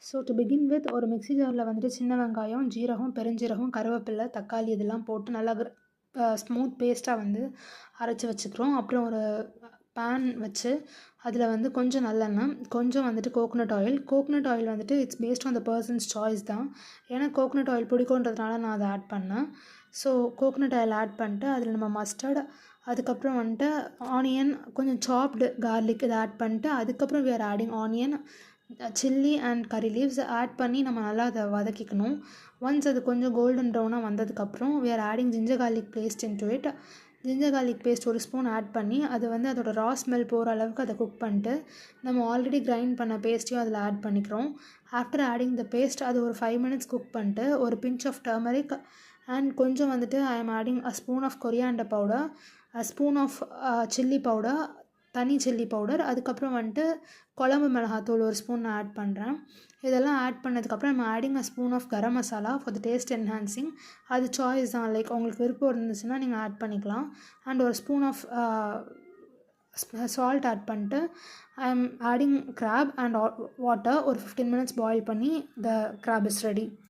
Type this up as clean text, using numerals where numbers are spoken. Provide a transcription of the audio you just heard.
So to begin with ஒரு mixie ஜாரில் வந்துட்டு சின்ன வெங்காயம், ஜீரகம், பெருஞ்சீரகம், கருவேப்பிலை, தக்காளி இதெல்லாம் போட்டு நல்லா ஸ்மூத் பேஸ்ட்டாக வந்து அரைச்சி வச்சுக்கிறோம். அப்புறம் ஒரு பேன் வச்சு அதில் வந்து கொஞ்சம் நல்லெண்ணெய், கொஞ்சம் வந்துட்டு கோகனட் ஆயில் வந்துட்டு it's based on the persons choice தான். ஏன்னா கோகனட் ஆயில் பிடிக்குன்றதுனால நான் அதை ஆட் பண்ணேன். ஸோ கோகனட் ஆயில் ஆட் பண்ணிட்டு அதில் நம்ம மஸ்டர்ட், அதுக்கப்புறம் வந்துட்டு ஆனியன், கொஞ்சம் சாப்டு கார்லிக் இதை ஆட் பண்ணிட்டு அதுக்கப்புறம் we are adding onion, chilli and curry leaves add பண்ணி நம்ம நல்லா அதை வதக்கிக்கணும். ஒன்ஸ் அது கொஞ்சம் கோல்டன் ப்ரௌனாக வந்ததுக்கப்புறம் we are adding ginger garlic paste into it. Ginger garlic paste ஒரு ஸ்பூன் ஆட் பண்ணி அது வந்து அதோட ரா ஸ்மெல் போகிற அளவுக்கு அதை குக் பண்ணிட்டு நம்ம ஆல்ரெடி கிரைண்ட் பண்ண பேஸ்ட்டையும் அதில் ஆட் பண்ணிக்கிறோம். ஆஃப்டர் ஆடிங் த பேஸ்ட் அது ஒரு 5 minutes குக் பண்ணிட்டு ஒரு பிஞ்ச் ஆஃப் டர்மரிக் அண்ட் கொஞ்சம் வந்துட்டு I am adding a spoon of coriander powder, a spoon of chilli powder, தனி சில்லி பவுடர், அதுக்கப்புறம் வந்துட்டு குழம்பு மிளகாத்தூள் ஒரு ஸ்பூன் நான் ஆட் பண்ணுறேன். இதெல்லாம் ஆட் பண்ணதுக்கப்புறம் நம்ம adding a spoon of garam masala for the taste enhancing. அது சாய்ஸ் தான், லைக் உங்களுக்கு விருப்பம் இருந்துச்சுன்னா நீங்கள் ஆட் பண்ணிக்கலாம். அண்ட் ஒரு ஸ்பூன் ஆஃப் சால்ட் ஆட் பண்ணிட்டு I am adding crab and water ஒரு 15 minutes பாயில் பண்ணி த கிராப் இஸ் ரெடி.